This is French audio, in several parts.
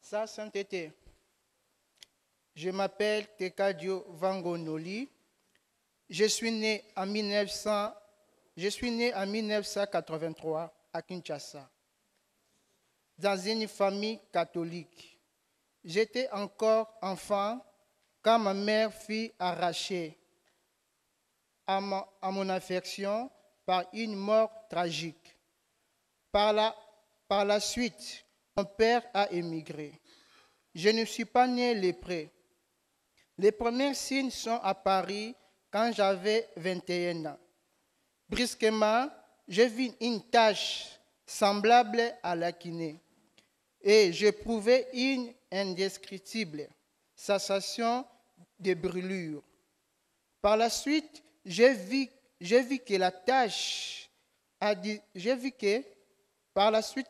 Sa sainteté. Je m'appelle Tekadio Vangonoli. Je suis né en 1983 à Kinshasa, dans une famille catholique. J'étais encore enfant quand ma mère fut arrachée à mon affection par une mort tragique. Par la suite, mon père a émigré. Je ne suis pas né lépreux. Les premiers signes sont apparus quand j'avais 21 ans. Brusquement, je vis une tache semblable à la kiné et j'éprouvais une indescriptible sensation de brûlure. Par la suite, j'ai vu que la tache a dit, j'ai vu que par la suite,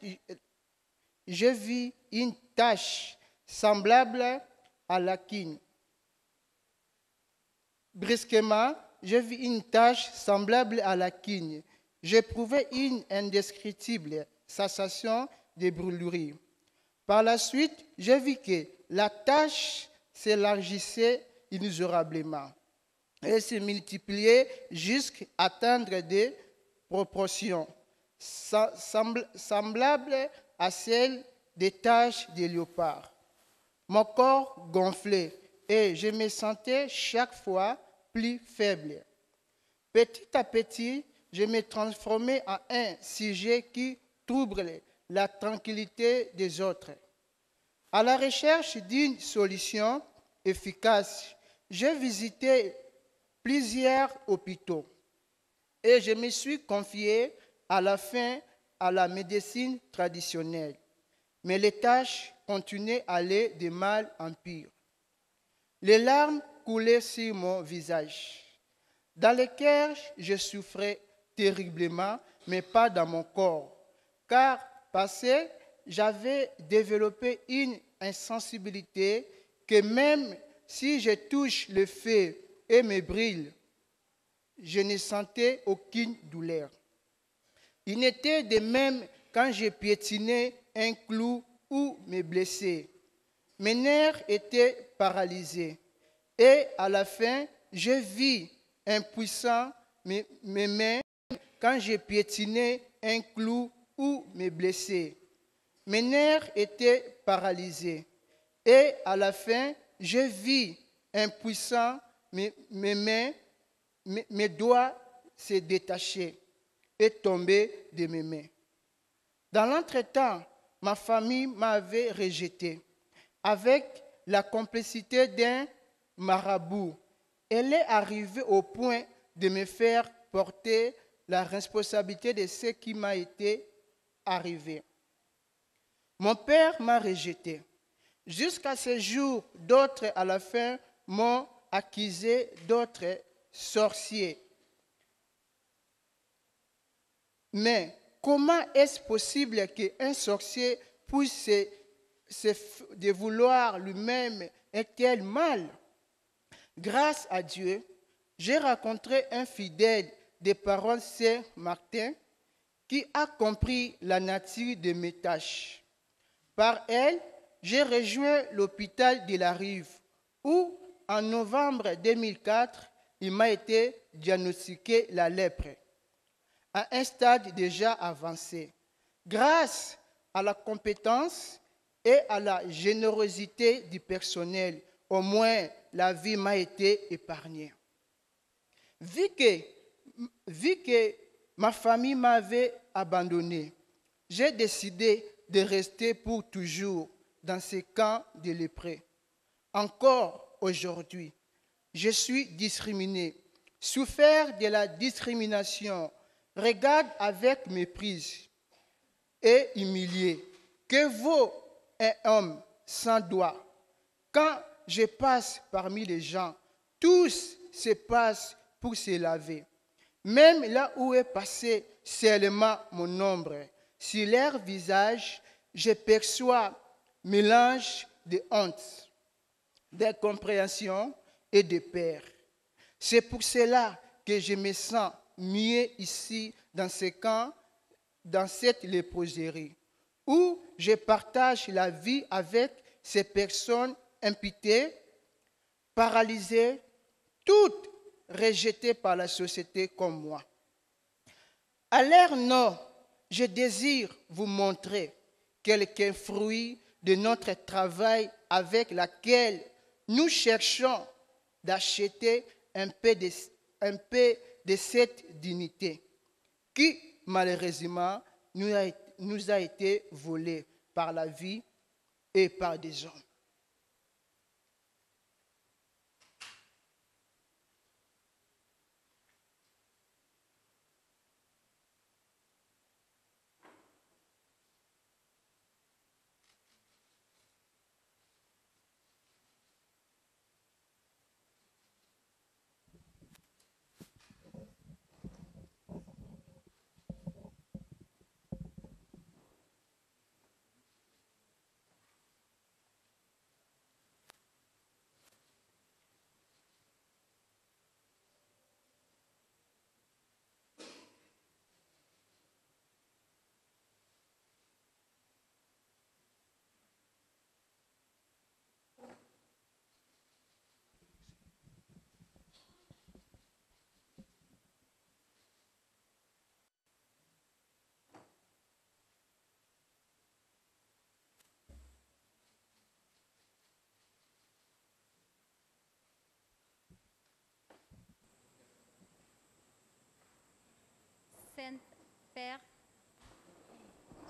j'ai vu une tache semblable à la quine. Brusquement, j'ai vu une tache semblable à la quine. J'éprouvais une indescriptible sensation de brûlure. Par la suite, j'ai vu que la tache s'élargissait inexorablement et se multipliait jusqu'à atteindre des proportions semblables à celles des taches de léopard. Mon corps gonflait et je me sentais chaque fois plus faible. Petit à petit, je me transformais en un sujet qui trouble la tranquillité des autres. À la recherche d'une solution efficace, j'ai visité plusieurs hôpitaux. et je me suis confié à la fin à la médecine traditionnelle. Mais les tâches continuaient à aller de mal en pire. Les larmes coulaient sur mon visage. Dans le cœur, je souffrais terriblement, mais pas dans mon corps, car passé, j'avais développé une insensibilité que même si je touche le feu et me brûle, je ne sentais aucune douleur. Il n'était de même quand je piétinais un clou ou me blessais. Mes nerfs étaient paralysés et à la fin, je vis impuissant mes mains quand je piétinais un clou ou me blessais. Mes nerfs étaient paralysés et à la fin, je vis impuissant mes mains, mes doigts se détachaient et tomber de mes mains. Dans l'entretemps, ma famille m'avait rejeté avec la complicité d'un marabout. Elle est arrivée au point de me faire porter la responsabilité de ce qui m'a été arrivé. Mon père m'a rejeté. Jusqu'à ce jour, d'autres à la fin m'ont accusé d'autres sorciers. Mais comment est-ce possible qu'un sorcier puisse de vouloir lui-même un tel mal? Grâce à Dieu, j'ai rencontré un fidèle des paroles Saint-Martin qui a compris la nature de mes tâches. Par elle, j'ai rejoint l'hôpital de la Rive où, en novembre 2004, il m'a été diagnostiqué la lèpre à un stade déjà avancé. Grâce à la compétence et à la générosité du personnel, au moins la vie m'a été épargnée. Vu que ma famille m'avait abandonné, j'ai décidé de rester pour toujours dans ce camp de lépreux. Encore aujourd'hui, je suis discriminé, souffert de la discrimination, regarde avec méprise et humilié. Que vaut un homme sans doigt? Quand je passe parmi les gens, tous se passent pour se laver. Même là où est passé seulement mon ombre, sur leur visage, je perçois mélange de honte, d'incompréhension et de peur. C'est pour cela que je me sens mieux ici, dans ce camp, dans cette léproserie, où je partage la vie avec ces personnes imputées, paralysées, toutes rejetées par la société comme moi. À l'heure nord, je désire vous montrer quelques fruits de notre travail avec lequel nous cherchons d'acheter un peu de cette dignité qui, malheureusement, nous a été volée par la vie et par des hommes. Saint-Père,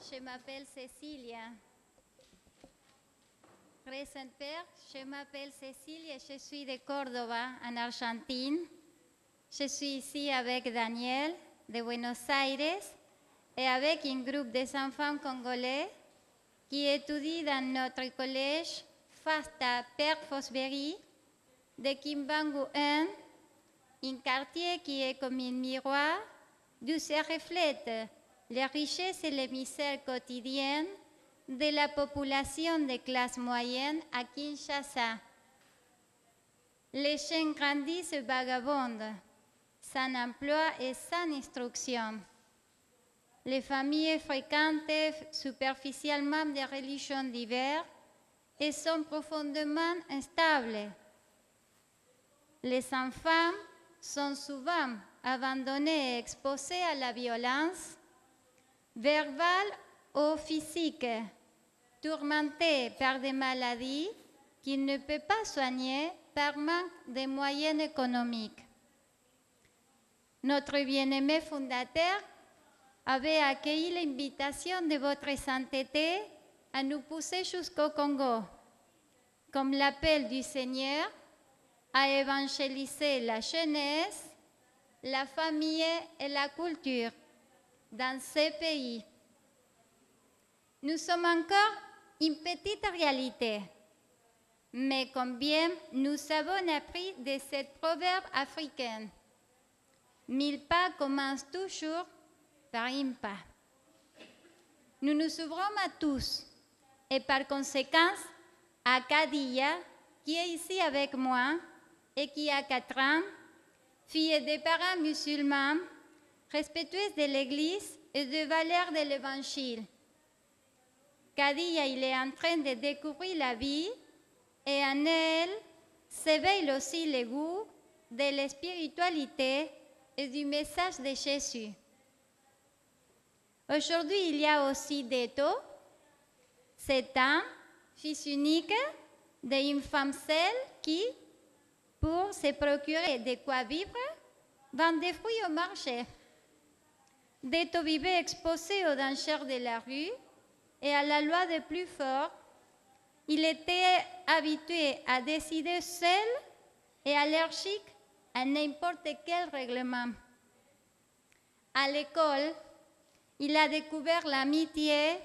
je m'appelle Cécilia. Très Saint-Père, je m'appelle Cécilia et je suis de Córdoba, en Argentine. Je suis ici avec Daniel, de Buenos Aires et avec un groupe des enfants congolais qui étudient dans notre collège FASTA Père Fosbery de Kimbangu 1, un quartier qui est comme un miroir d'où se reflètent les richesses et les misères quotidiennes de la population de classe moyenne à Kinshasa. Les jeunes grandissent vagabondes, sans emploi et sans instruction. Les familles fréquentent superficiellement des religions diverses et sont profondément instables. Les enfants sont souvent abandonnés et exposés à la violence verbale ou physique, tourmentés par des maladies qu'ils ne peuvent pas soigner par manque de moyens économiques. Notre bien-aimé fondateur avait accueilli l'invitation de votre sainteté à nous pousser jusqu'au Congo, comme l'appel du Seigneur à évangéliser la jeunesse, la famille et la culture dans ces pays. Nous sommes encore une petite réalité, mais combien nous avons appris de cette proverbe africaine. 1000 pas commencent toujours par un pas. Nous nous ouvrons à tous et par conséquent à Kadija, qui est ici avec moi et qui a 4 ans, fille des parents musulmans, respectueuse de l'Église et des valeurs de l'Évangile. Kadija, il est en train de découvrir la vie et en elle s'éveille aussi le goût de la spiritualité et du message de Jésus. Aujourd'hui, il y a aussi Deto, 7 ans, fils unique d'une femme seule qui, pour se procurer de quoi vivre, vend des fruits au marché. Deto vivait exposé aux dangers de la rue et à la loi des plus forts. Il était habitué à décider seul et allergique à n'importe quel règlement. À l'école, il a découvert l'amitié,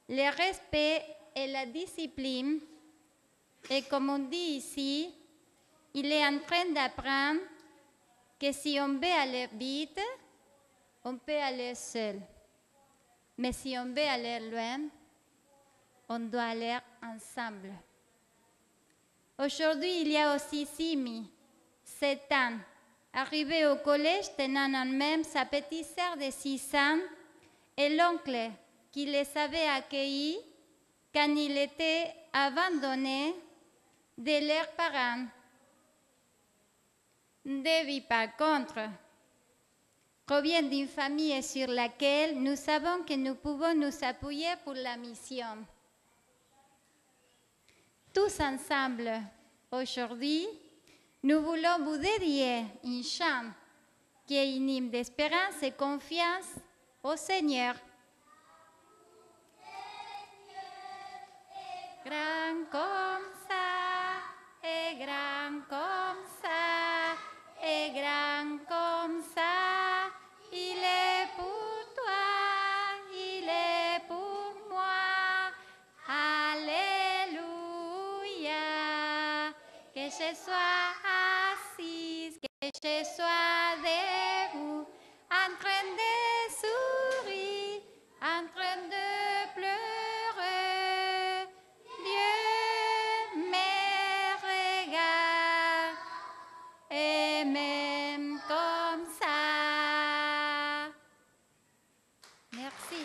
le respect et la discipline. Et comme on dit ici, il est en train d'apprendre que si on veut aller vite, on peut aller seul. Mais si on veut aller loin, on doit aller ensemble. Aujourd'hui, il y a aussi Simi, 7 ans, arrivé au collège tenant en main sa petite sœur de 6 ans et l'oncle qui les avait accueillis quand il était abandonné de leurs parents. Debbie, par contre, provient d'une famille sur laquelle nous savons que nous pouvons nous appuyer pour la mission. Tous ensemble, aujourd'hui, nous voulons vous dédier un chant qui est un hymne d'espérance et confiance au Seigneur. Grand comme ça, et grand comme ça, et grand comme ça, il est pour toi, il est pour moi. Alléluia. Que je sois assise, que je sois debout, en train de sourire, en train de pleurer. Dieu me regarde et m'aime comme ça. Merci.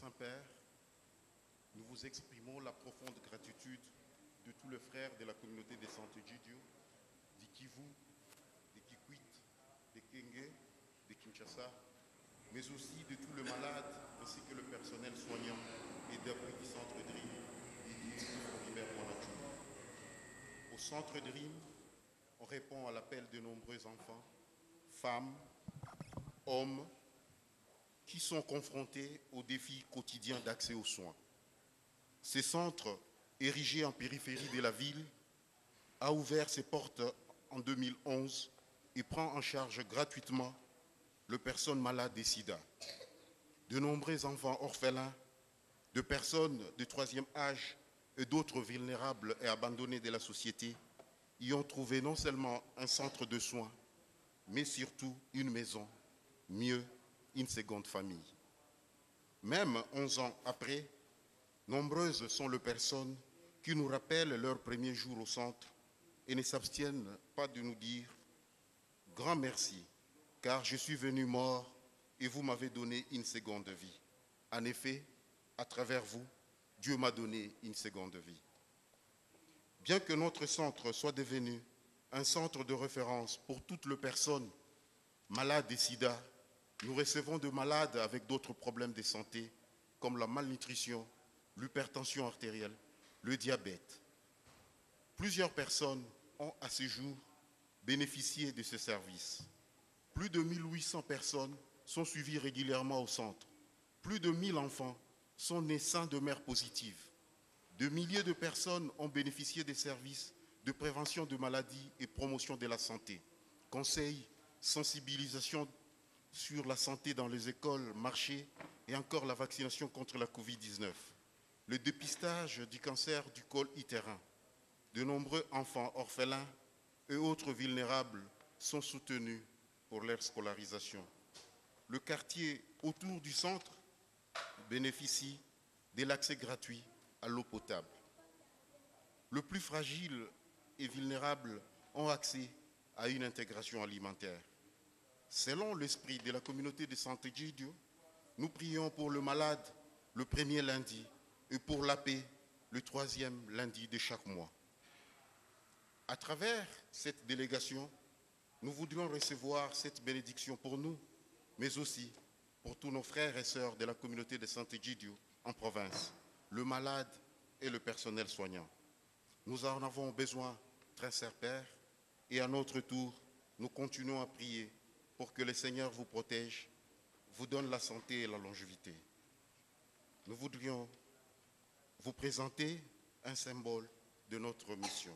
Saint-Père, nous vous exprimons la profonde gratitude de tous les frères de la communauté des Sant'Egidio, de Kivu, de Kikwit, de Kenge, de Kinshasa, mais aussi de tous les malades ainsi que le personnel soignant et d'appui du Centre Dream dédié au Robert Bonachou. Au Centre Dream, on répond à l'appel de nombreux enfants, femmes, hommes, qui sont confrontés aux défis quotidiens d'accès aux soins. Ce centre, érigé en périphérie de la ville, a ouvert ses portes en 2011 et prend en charge gratuitement les personnes malades des sida. De nombreux enfants orphelins, de personnes de troisième âge et d'autres vulnérables et abandonnés de la société y ont trouvé non seulement un centre de soins, mais surtout une maison, mieux, une seconde famille. Même 11 ans après, nombreuses sont les personnes qui nous rappellent leur premier jour au centre et ne s'abstiennent pas de nous dire « Grand merci, car je suis venu mort et vous m'avez donné une seconde vie. En effet, à travers vous, Dieu m'a donné une seconde vie. » Bien que notre centre soit devenu un centre de référence pour toutes les personnes malades de sida, nous recevons de malades avec d'autres problèmes de santé comme la malnutrition, l'hypertension artérielle, le diabète. Plusieurs personnes ont à ce jour bénéficié de ce service. Plus de 1800 personnes sont suivies régulièrement au centre. Plus de 1000 enfants sont nés sains de mères positives. De milliers de personnes ont bénéficié des services de prévention de maladies et promotion de la santé. Conseils, sensibilisation sur la santé dans les écoles, marchés et encore la vaccination contre la Covid-19. Le dépistage du cancer du col utérin. De nombreux enfants orphelins et autres vulnérables sont soutenus pour leur scolarisation. Le quartier autour du centre bénéficie de l'accès gratuit à l'eau potable. Les plus fragiles et vulnérables ont accès à une intégration alimentaire. Selon l'esprit de la communauté de Sant'Egidio, nous prions pour le malade le premier lundi et pour la paix le troisième lundi de chaque mois. À travers cette délégation, nous voudrions recevoir cette bénédiction pour nous, mais aussi pour tous nos frères et sœurs de la communauté de Sant'Egidio en province, le malade et le personnel soignant. Nous en avons besoin, très cher Père, et à notre tour, nous continuons à prier pour que le Seigneur vous protège, vous donne la santé et la longévité. Nous voudrions vous présenter un symbole de notre mission.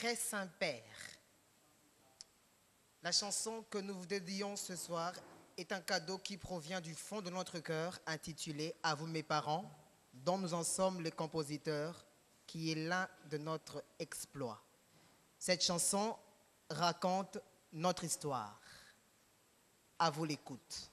Très Saint-Père. La chanson que nous vous dédions ce soir est un cadeau qui provient du fond de notre cœur, intitulé « À vous mes parents », dont nous en sommes les compositeurs, qui est l'un de notre exploit. Cette chanson raconte notre histoire. À vous l'écoute.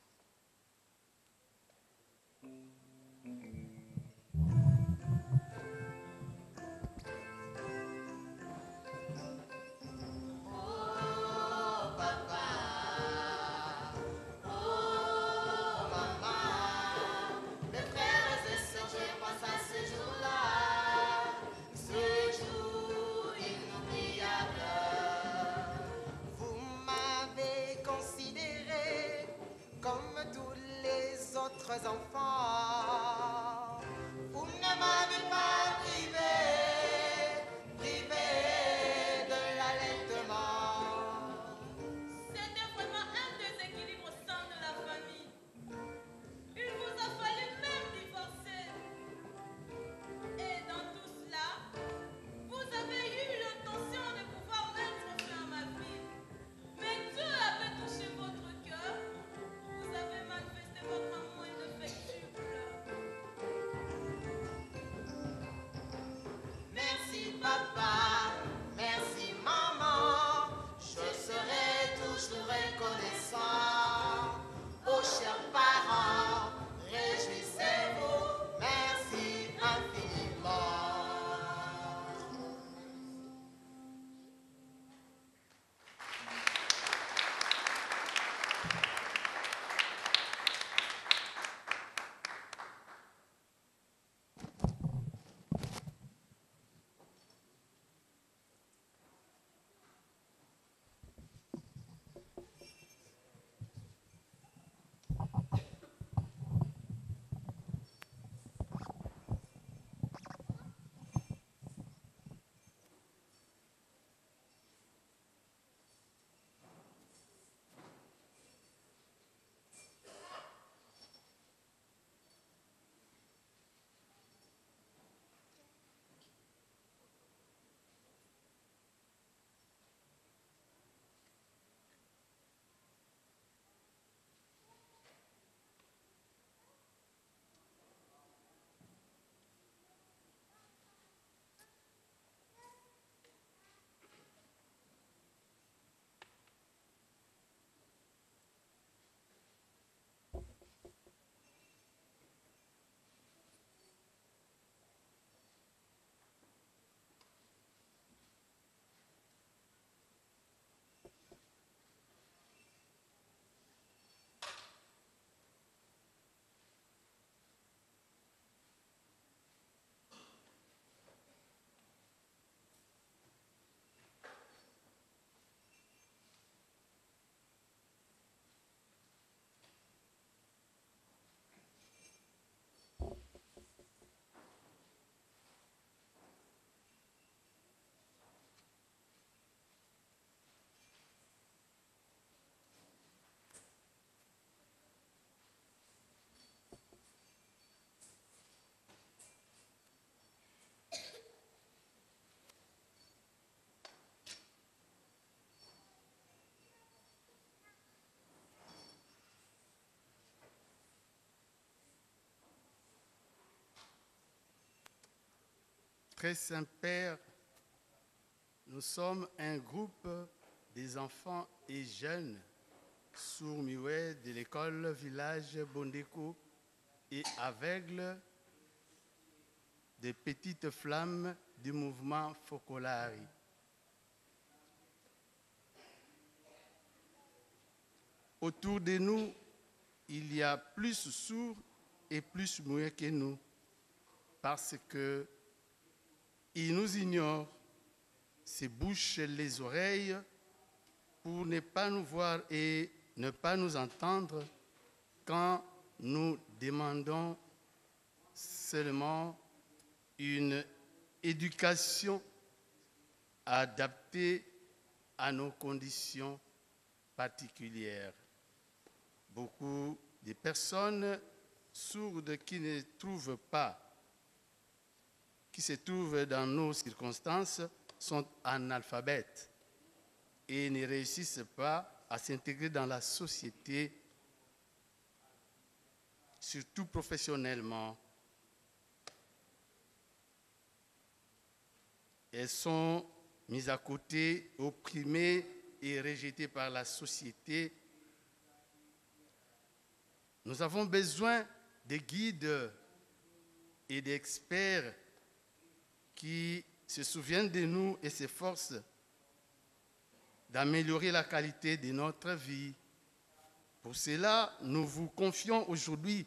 Enfants, vous ne m'avez pas privé de l'allaitement. C'était vraiment un déséquilibre au sein de la famille. Il vous a fallu même divorcer. Et dans tout cela, vous avez eu l'intention de pouvoir mettre fin à ma vie. Mais Dieu avait touché votre cœur. Vous avez manifesté votre amour indéfectible. Merci papa, merci maman, je serai toujours reconnaissant. Aux chers parents, réjouissez-vous, merci infiniment. Très Saint-Père, nous sommes un groupe des enfants et jeunes sourds-muets de l'école village Bondeko et aveugles des petites flammes du mouvement Focolari. Autour de nous, il y a plus sourds et plus muets que nous, parce que ils nous ignorent, se bouchent les oreilles pour ne pas nous voir et ne pas nous entendre quand nous demandons seulement une éducation adaptée à nos conditions particulières. Beaucoup de personnes sourdes qui se trouvent dans nos circonstances sont analphabètes et ne réussissent pas à s'intégrer dans la société, surtout professionnellement. Elles sont mises à côté, opprimées et rejetées par la société. Nous avons besoin de guides et d'experts qui se souviennent de nous et s'efforcent d'améliorer la qualité de notre vie. Pour cela, nous vous confions aujourd'hui,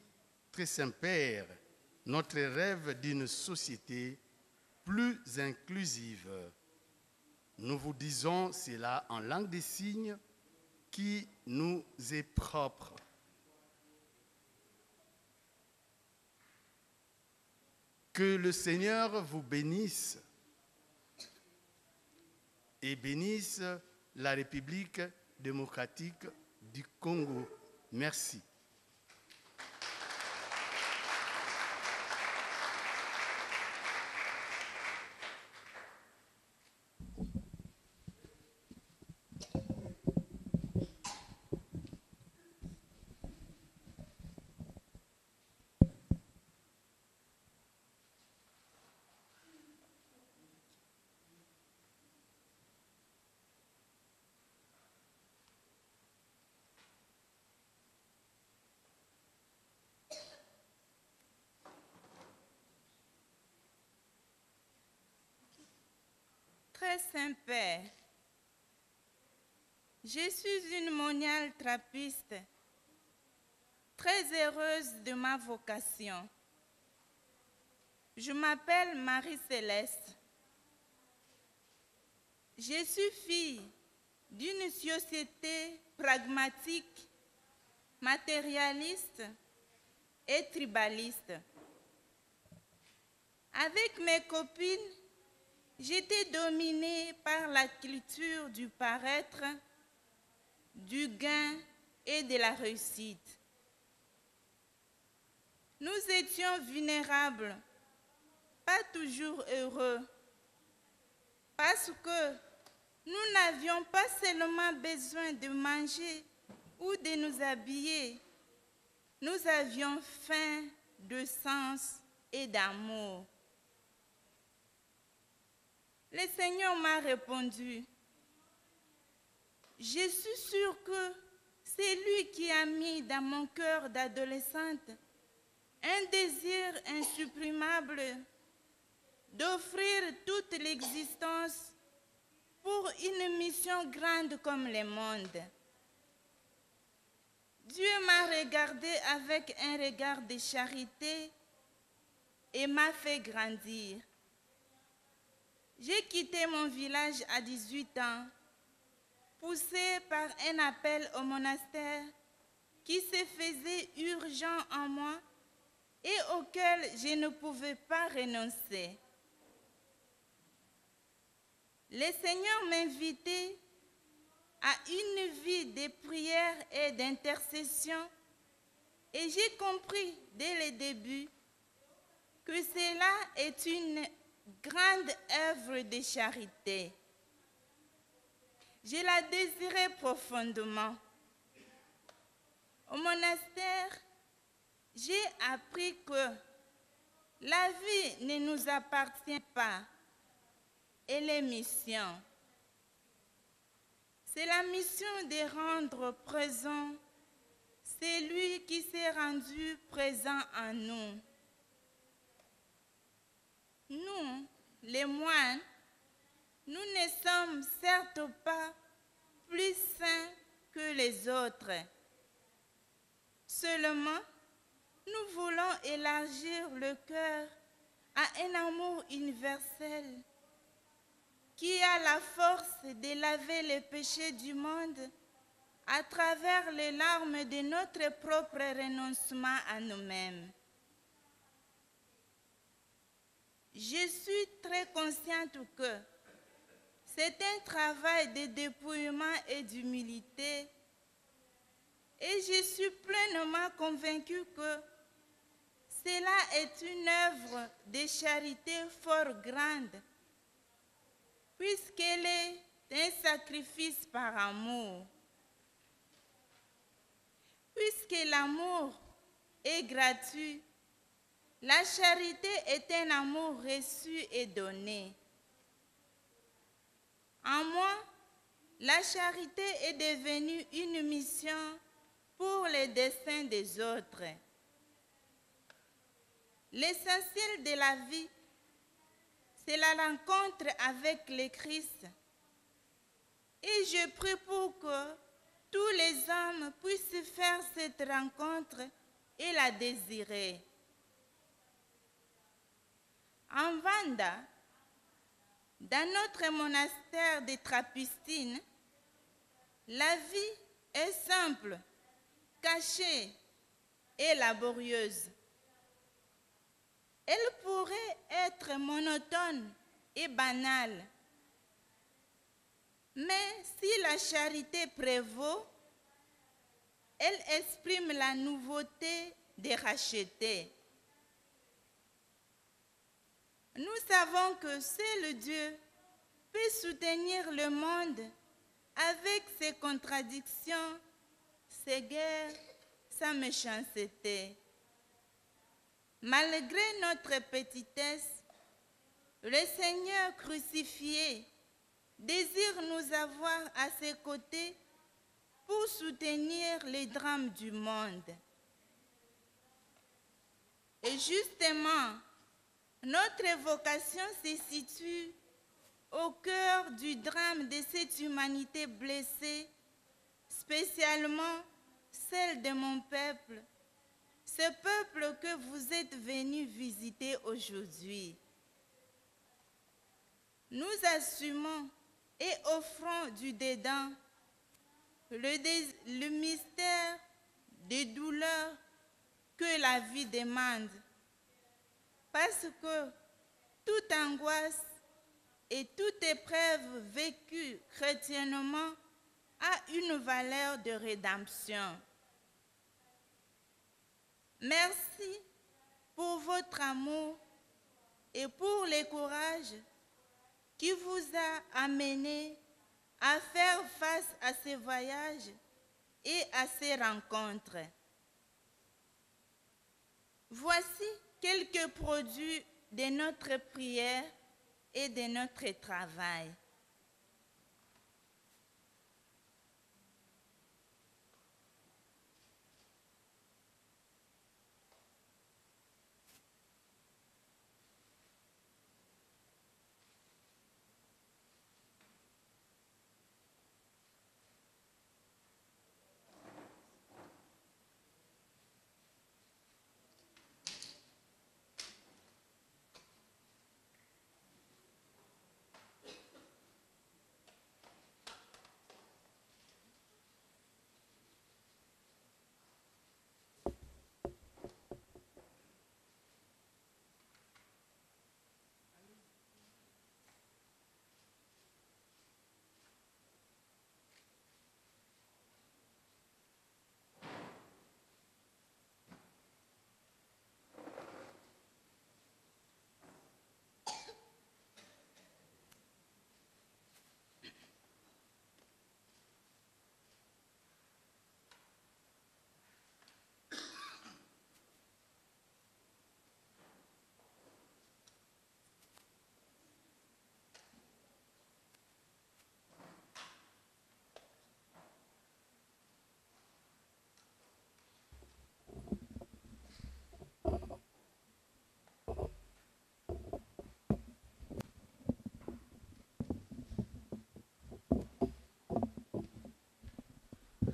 très Saint-Père, notre rêve d'une société plus inclusive. Nous vous disons cela en langue des signes qui nous est propre. Que le Seigneur vous bénisse et bénisse la République démocratique du Congo. Merci. Très Saint-Père, je suis une moniale trappiste, très heureuse de ma vocation. Je m'appelle Marie-Céleste. Je suis fille d'une société pragmatique, matérialiste et tribaliste. Avec mes copines, j'étais dominée par la culture du paraître, du gain et de la réussite. Nous étions vulnérables, pas toujours heureux, parce que nous n'avions pas seulement besoin de manger ou de nous habiller, nous avions faim de sens et d'amour. Le Seigneur m'a répondu, je suis sûre que c'est lui qui a mis dans mon cœur d'adolescente un désir insupprimable d'offrir toute l'existence pour une mission grande comme le monde. Dieu m'a regardé avec un regard de charité et m'a fait grandir. J'ai quitté mon village à 18 ans, poussée par un appel au monastère qui se faisait urgent en moi et auquel je ne pouvais pas renoncer. Le Seigneur m'invitait à une vie de prière et d'intercession et j'ai compris dès le début que cela est une grande œuvre de charité. Je la désirais profondément. Au monastère, j'ai appris que la vie ne nous appartient pas et les missions. C'est la mission de rendre présent celui qui s'est rendu présent en nous. Nous, les moines, nous ne sommes certes pas plus saints que les autres. Seulement, nous voulons élargir le cœur à un amour universel qui a la force de laver les péchés du monde à travers les larmes de notre propre renoncement à nous-mêmes. Je suis très consciente que c'est un travail de dépouillement et d'humilité et je suis pleinement convaincue que cela est une œuvre de charité fort grande puisqu'elle est un sacrifice par amour. Puisque l'amour est gratuit, la charité est un amour reçu et donné. En moi, la charité est devenue une mission pour les desseins des autres. L'essentiel de la vie, c'est la rencontre avec le Christ. Et je prie pour que tous les hommes puissent faire cette rencontre et la désirer. En Vanda, dans notre monastère de Trappistine, la vie est simple, cachée et laborieuse. Elle pourrait être monotone et banale. Mais si la charité prévaut, elle exprime la nouveauté des rachetés. Nous savons que seul Dieu peut soutenir le monde avec ses contradictions, ses guerres, sa méchanceté. Malgré notre petitesse, le Seigneur crucifié désire nous avoir à ses côtés pour soutenir les drames du monde. Et justement, notre vocation se situe au cœur du drame de cette humanité blessée, spécialement celle de mon peuple, ce peuple que vous êtes venus visiter aujourd'hui. Nous assumons et offrons du dédain le mystère des douleurs que la vie demande, parce que toute angoisse et toute épreuve vécue chrétiennement a une valeur de rédemption. Merci pour votre amour et pour le courage qui vous a amené à faire face à ces voyages et à ces rencontres. Voici quelques produits de notre prière et de notre travail.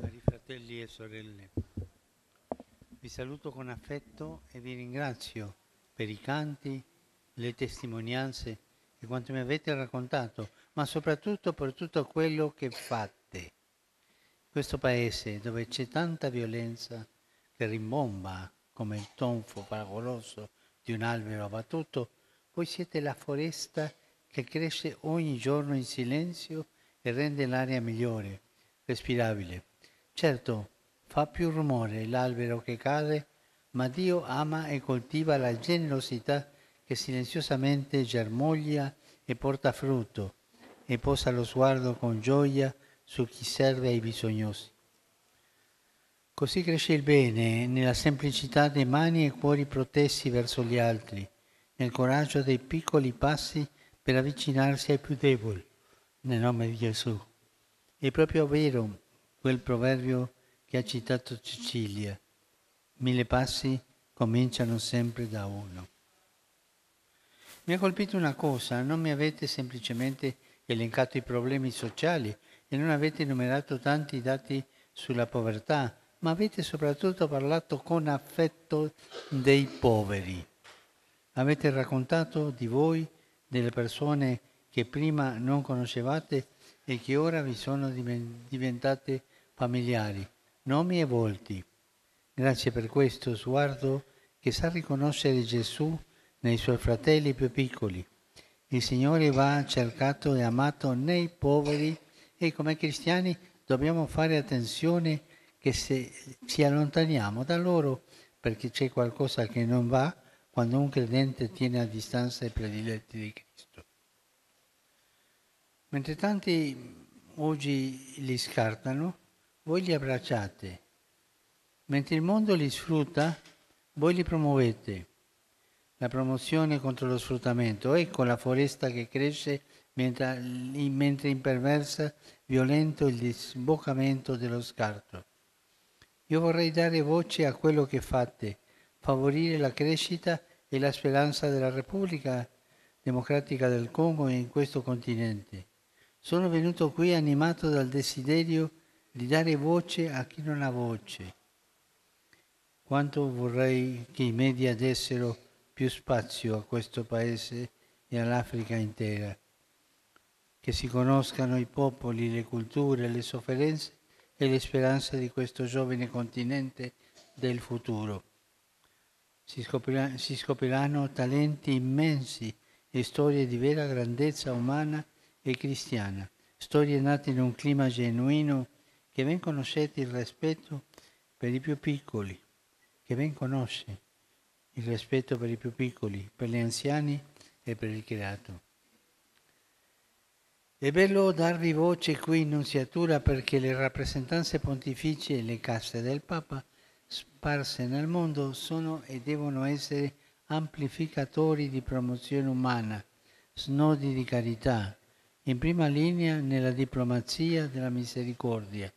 Cari fratelli e sorelle, vi saluto con affetto e vi ringrazio per i canti, le testimonianze e quanto mi avete raccontato, ma soprattutto per tutto quello che fate. Questo paese dove c'è tanta violenza che rimbomba come il tonfo fragoroso di un albero abbattuto, voi siete la foresta che cresce ogni giorno in silenzio e rende l'aria migliore, respirabile. Certo, fa più rumore l'albero che cade, ma Dio ama e coltiva la generosità che silenziosamente germoglia e porta frutto. e posa lo sguardo con gioia su chi serve ai bisognosi. Così cresce il bene nella semplicità di mani e cuori protesi verso gli altri, nel coraggio dei piccoli passi per avvicinarsi ai più deboli, nel nome di Gesù. È proprio vero quel proverbio che ha citato Cecilia: 1000 passi cominciano sempre da uno. Mi ha colpito una cosa: non mi avete semplicemente elencato i problemi sociali e non avete enumerato tanti dati sulla povertà, ma avete soprattutto parlato con affetto dei poveri. Avete raccontato di voi, delle persone che prima non conoscevate e che ora vi sono diventate familiari, nomi e volti. Grazie per questo sguardo che sa riconoscere Gesù nei suoi fratelli più piccoli. Il Signore va cercato e amato nei poveri e come cristiani dobbiamo fare attenzione che se ci allontaniamo da loro perché c'è qualcosa che non va quando un credente tiene a distanza i prediletti di Cristo. Mentre tanti oggi li scartano, voi li abbracciate. Mentre il mondo li sfrutta, voi li promuovete. La promozione contro lo sfruttamento, ecco la foresta che cresce mentre imperversa, violento il disboccamento dello scarto. Io vorrei dare voce a quello che fate, favorire la crescita e la speranza della Repubblica Democratica del Congo e in questo continente. Sono venuto qui animato dal desiderio di dare voce a chi non ha voce. Quanto vorrei che i media dessero più spazio a questo paese e all'Africa intera, che si conoscano i popoli, le culture, le sofferenze e le speranze di questo giovane continente del futuro. Si scopriranno talenti immensi e storie di vera grandezza umana e cristiana, storie nate in un clima genuino che ben conoscete il rispetto per i più piccoli, che ben conosce il rispetto per i più piccoli, per gli anziani e per il creato. È bello darvi voce qui in Nunziatura perché le rappresentanze pontificie e le casse del Papa sparse nel mondo sono e devono essere amplificatori di promozione umana, snodi di carità, in prima linea nella diplomazia della misericordia,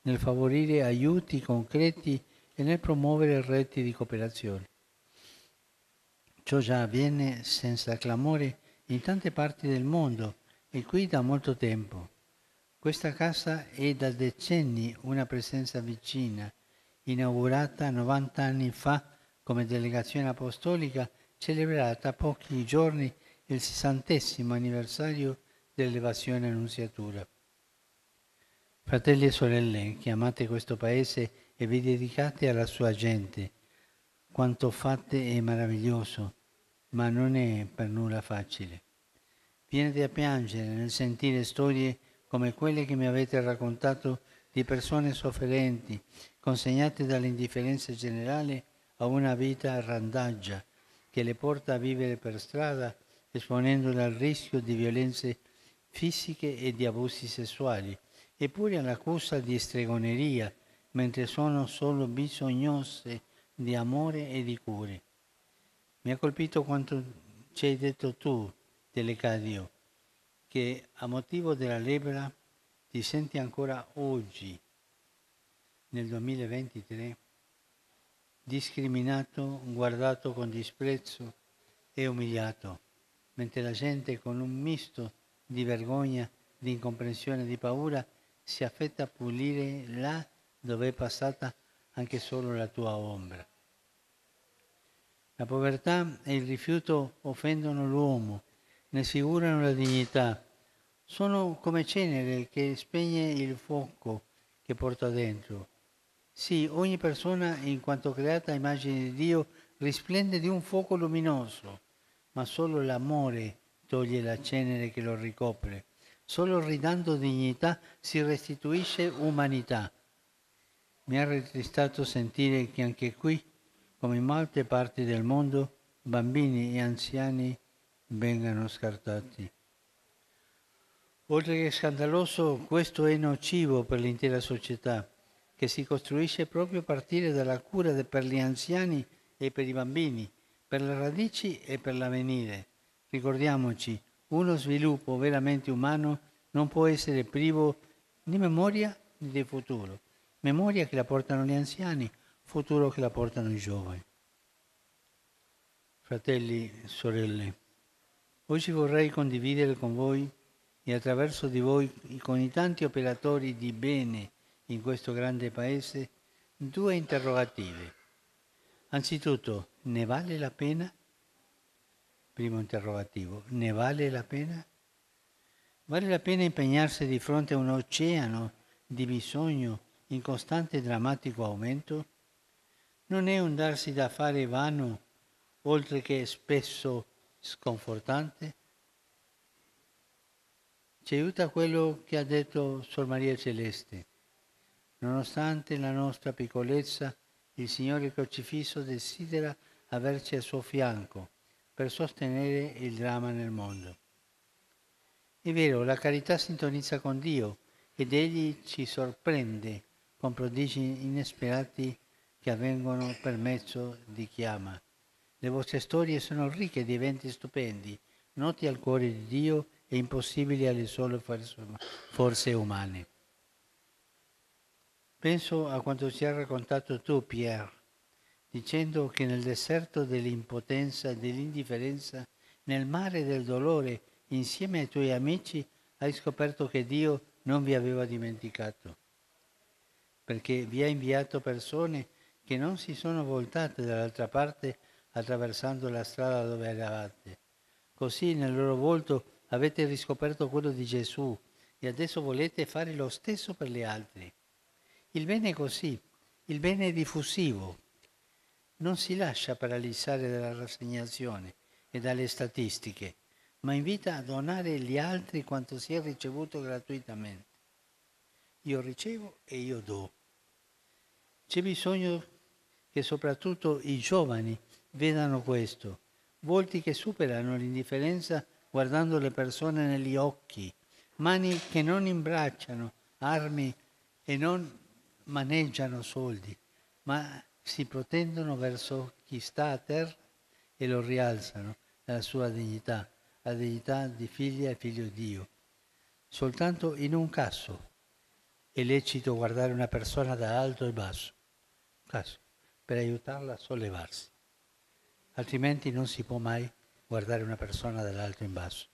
nel favorire aiuti concreti e nel promuovere reti di cooperazione. Ciò già avviene senza clamore in tante parti del mondo e qui da molto tempo. Questa casa è da decenni una presenza vicina, inaugurata 90 anni fa come delegazione apostolica, celebrata a pochi giorni il 60° anniversario dell'elevazione Annunziatura. Fratelli e sorelle, che amate questo paese e vi dedicate alla sua gente, quanto fate è meraviglioso, ma non è per nulla facile. Viene a piangere nel sentire storie come quelle che mi avete raccontato di persone sofferenti, consegnate dall'indifferenza generale a una vita a randaggia, che le porta a vivere per strada, esponendole al rischio di violenze fisiche e di abusi sessuali, eppure all'accusa di stregoneria, mentre sono solo bisognose di amore e di cure. Mi ha colpito quanto ci hai detto tu, Telecadio, che a motivo della lebbra ti senti ancora oggi, nel 2023, discriminato, guardato con disprezzo e umiliato, mentre la gente con un misto di vergogna, di incomprensione e di paura si affetta a pulire là dove è passata anche solo la tua ombra. La povertà e il rifiuto offendono l'uomo, ne sfigurano la dignità. Sono come cenere che spegne il fuoco che porta dentro. Sì, ogni persona, in quanto creata a immagine di Dio, risplende di un fuoco luminoso, ma solo l'amore toglie la cenere che lo ricopre. Solo ridando dignità si restituisce umanità. Mi ha rattristato sentire che anche qui, come in molte parti del mondo, bambini e anziani vengano scartati. Oltre che scandaloso, questo è nocivo per l'intera società, che si costruisce proprio a partire dalla cura per gli anziani e per i bambini, per le radici e per l'avvenire. Ricordiamoci, uno sviluppo veramente umano non può essere privo di memoria né di futuro. Memoria che la portano gli anziani, futuro che la portano i giovani. Fratelli e sorelle, oggi vorrei condividere con voi e attraverso di voi, con i tanti operatori di bene in questo grande paese, due interrogativi. Anzitutto, ne vale la pena? Primo interrogativo, ne vale la pena? Vale la pena impegnarsi di fronte a un oceano di bisogno in costante e drammatico aumento? Non è un darsi da fare vano, oltre che spesso sconfortante? Ci aiuta quello che ha detto Sor Maria Celeste. Nonostante la nostra piccolezza, il Signore crocifisso desidera averci al suo fianco per sostenere il dramma nel mondo. È vero, la carità sintonizza con Dio ed Egli ci sorprende con prodigi inesperati che avvengono per mezzo di chi ama. Le vostre storie sono ricche di eventi stupendi, noti al cuore di Dio e impossibili alle sole forze umane. Penso a quanto ci hai raccontato tu, Pierre, dicendo che nel deserto dell'impotenza e dell'indifferenza, nel mare del dolore, insieme ai tuoi amici, hai scoperto che Dio non vi aveva dimenticato, perché vi ha inviato persone che non si sono voltate dall'altra parte attraversando la strada dove eravate. Così nel loro volto avete riscoperto quello di Gesù e adesso volete fare lo stesso per gli altri. Il bene è così, il bene è diffusivo, non si lascia paralizzare dalla rassegnazione e dalle statistiche, ma invita a donare agli altri quanto si è ricevuto gratuitamente. Io ricevo e io do. C'è bisogno che soprattutto i giovani vedano questo, volti che superano l'indifferenza guardando le persone negli occhi, mani che non imbracciano armi e non maneggiano soldi, ma si protendono verso chi sta a terra e lo rialzano nella sua dignità, la dignità di figlia e figlio di Dio. Soltanto in un caso è lecito guardare una persona da alto e basso, caso, per aiutarla a sollevarsi. Altrimenti non si può mai guardare una persona dall'alto in basso.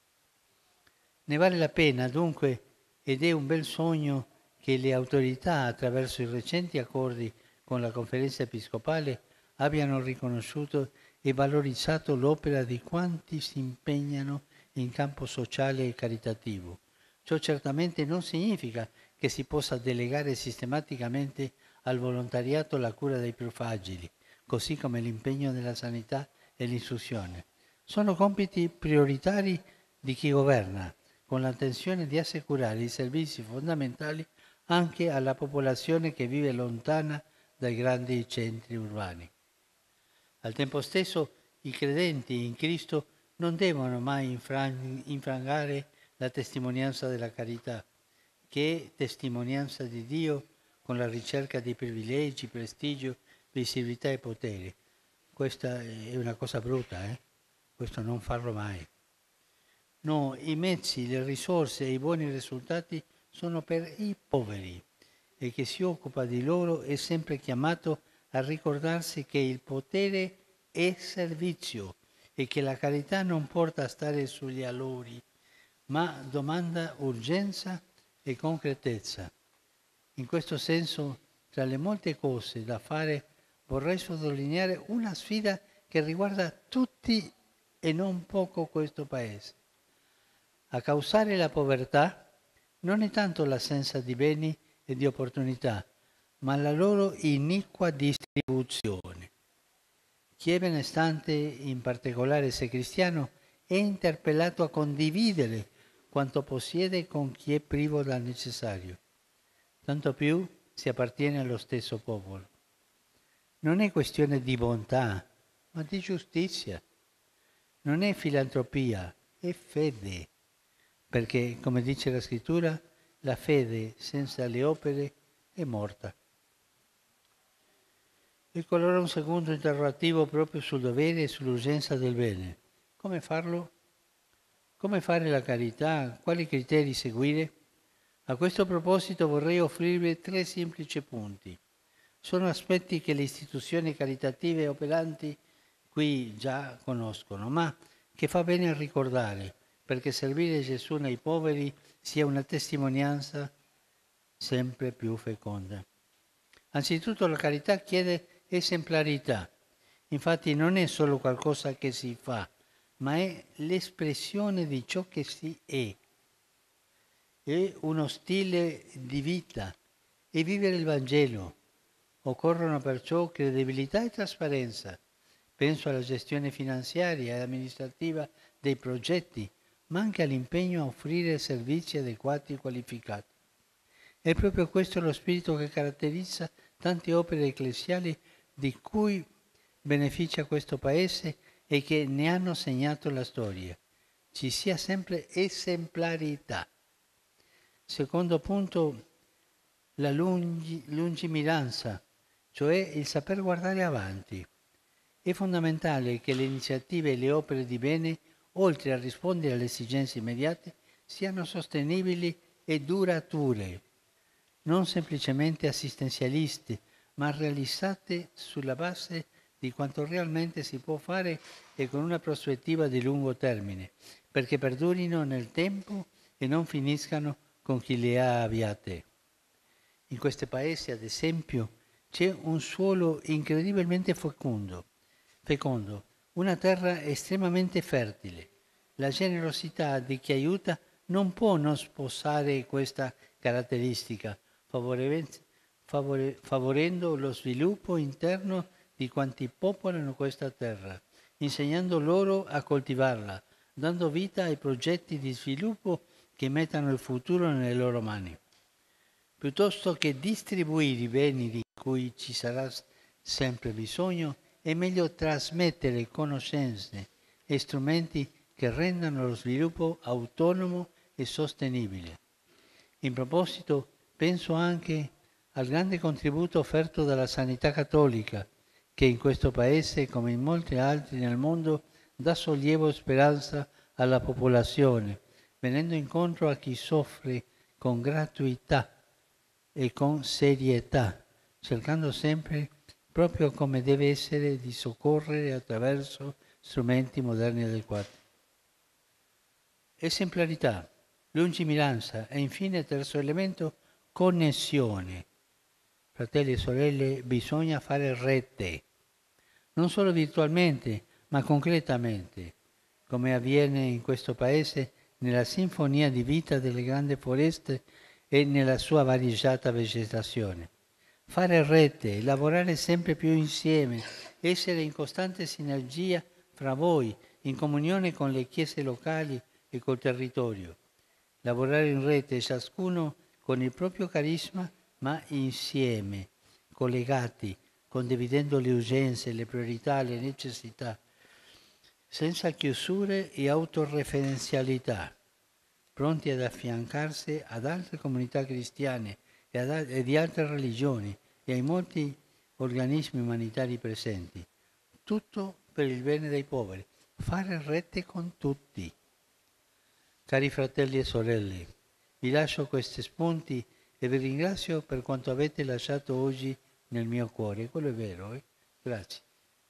Ne vale la pena dunque, ed è un bel sogno che le autorità, attraverso i recenti accordi con la Conferenza Episcopale, abbiano riconosciuto e valorizzato l'opera di quanti si impegnano in campo sociale e caritativo. Ciò certamente non significa che si possa delegare sistematicamente al volontariato la cura dei più fragili, così come l'impegno nella sanità e l'istruzione. Sono compiti prioritari di chi governa, con l'intenzione di assicurare i servizi fondamentali anche alla popolazione che vive lontana dai grandi centri urbani. Al tempo stesso, i credenti in Cristo non devono mai infrangare la testimonianza della carità, che è testimonianza di Dio con la ricerca di privilegi, prestigio, visibilità e potere. Questa è una cosa brutta, Questo non farlo mai. No, i mezzi, le risorse e i buoni risultati sono per i poveri e chi si occupa di loro è sempre chiamato a ricordarsi che il potere è servizio e che la carità non porta a stare sugli allori, ma domanda urgenza e concretezza. In questo senso, tra le molte cose da fare, vorrei sottolineare una sfida che riguarda tutti e non poco questo Paese. A causare la povertà non è tanto l'assenza di beni e di opportunità, ma la loro iniqua distribuzione. Chi è benestante, in particolare se cristiano, è interpellato a condividere quanto possiede con chi è privo dal necessario, tanto più se appartiene allo stesso popolo. Non è questione di bontà, ma di giustizia. Non è filantropia, è fede. perché, come dice la scrittura, la fede senza le opere è morta. Ecco allora un secondo interrogativo proprio sul dovere e sull'urgenza del bene. Come farlo? Come fare la carità? Quali criteri seguire? A questo proposito vorrei offrirvi 3 semplici punti. Sono aspetti che le istituzioni caritative operanti qui già conoscono, ma che fa bene ricordare, perché servire Gesù nei poveri sia una testimonianza sempre più feconda. Anzitutto la carità chiede esemplarità. Infatti non è solo qualcosa che si fa, ma è l'espressione di ciò che si è. È uno stile di vita, è vivere il Vangelo. Occorrono perciò credibilità e trasparenza. Penso alla gestione finanziaria e amministrativa dei progetti, ma anche all'impegno a offrire servizi adeguati e qualificati. È proprio questo lo spirito che caratterizza tante opere ecclesiali di cui beneficia questo Paese e che ne hanno segnato la storia. Ci sia sempre esemplarità. Secondo punto, la lungimiranza, cioè il saper guardare avanti. È fondamentale che le iniziative e le opere di bene, oltre a rispondere alle esigenze immediate, siano sostenibili e durature, non semplicemente assistenzialiste, ma realizzate sulla base di quanto realmente si può fare e con una prospettiva di lungo termine, perché perdurino nel tempo e non finiscano con chi le ha avviate. In questo paese, ad esempio, c'è un suolo incredibilmente fecondo, una terra estremamente fertile. La generosità di chi aiuta non può non sposare questa caratteristica, favorendo lo sviluppo interno di quanti popolano questa terra, insegnando loro a coltivarla, dando vita ai progetti di sviluppo che mettano il futuro nelle loro mani. Piuttosto che distribuire i beni di cui ci sarà sempre bisogno, è meglio trasmettere conoscenze e strumenti che rendano lo sviluppo autonomo e sostenibile. In proposito, penso anche al grande contributo offerto dalla sanità cattolica, che in questo Paese, come in molti altri nel mondo, dà sollievo e speranza alla popolazione, venendo incontro a chi soffre con gratuità e con serietà, cercando sempre, proprio come deve essere, di soccorrere attraverso strumenti moderni e adeguati. Esemplarità, lungimiranza e infine, terzo elemento, connessione. Fratelli e sorelle, bisogna fare rete, non solo virtualmente, ma concretamente, come avviene in questo Paese nella sinfonia di vita delle grandi foreste e nella sua variegata vegetazione. Fare rete, lavorare sempre più insieme, essere in costante sinergia fra voi, in comunione con le chiese locali e col territorio. Lavorare in rete, ciascuno con il proprio carisma, ma insieme, collegati, condividendo le urgenze, le priorità, le necessità, senza chiusure e autoreferenzialità, pronti ad affiancarsi ad altre comunità cristiane e di altre religioni e ai molti organismi umanitari presenti. Tutto per il bene dei poveri. Fare rete con tutti. Cari fratelli e sorelle, vi lascio questi spunti e vi ringrazio per quanto avete lasciato oggi nel mio cuore. Quello è vero, Grazie.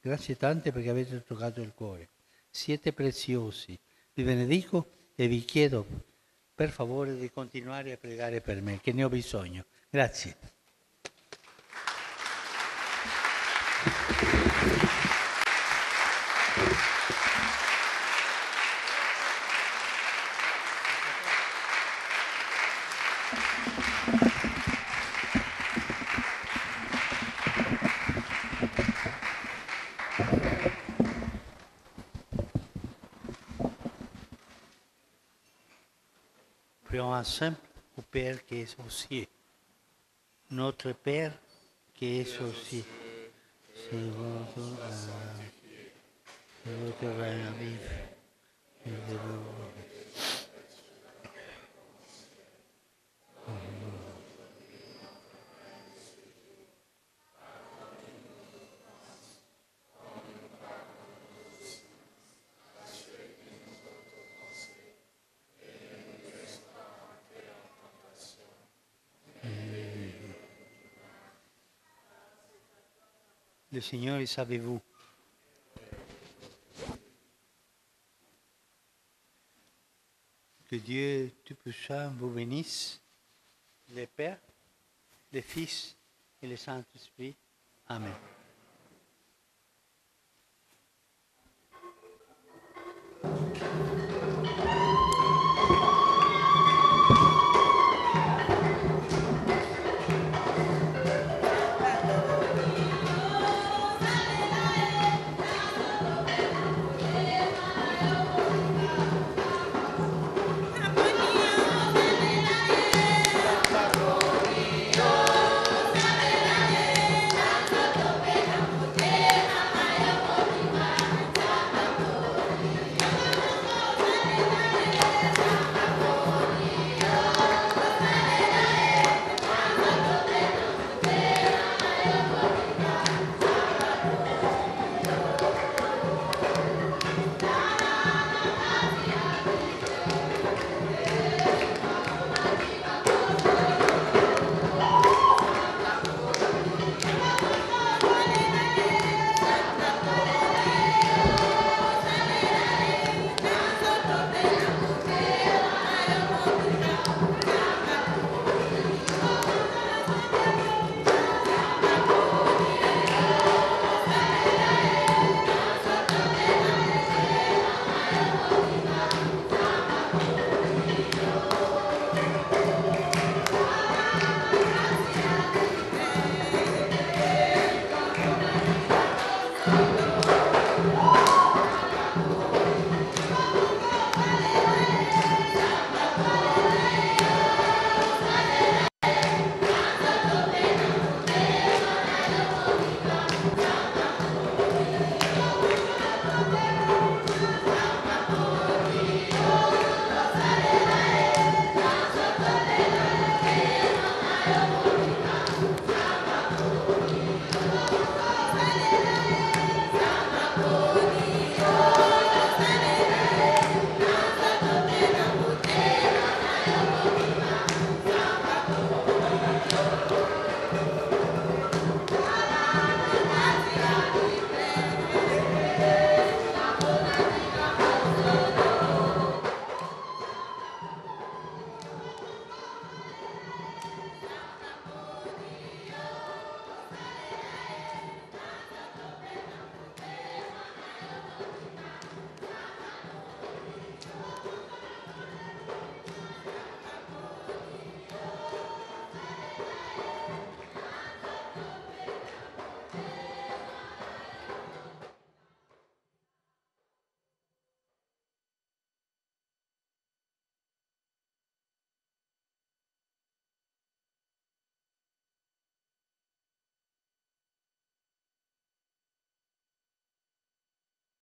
Grazie tante perché avete toccato il cuore. Siete preziosi. Vi benedico e vi chiedo per favore di continuare a pregare per me, che ne ho bisogno. Grazie. Prions ensemble au Père qui est aux cieux. Notre Père qui est aux cieux, c'est votre âme, que votre règne arrive, et de Le Seigneur est avec vous. Que Dieu Tout-Puissant vous bénisse, le Père, le Fils et le Saint-Esprit. Amen.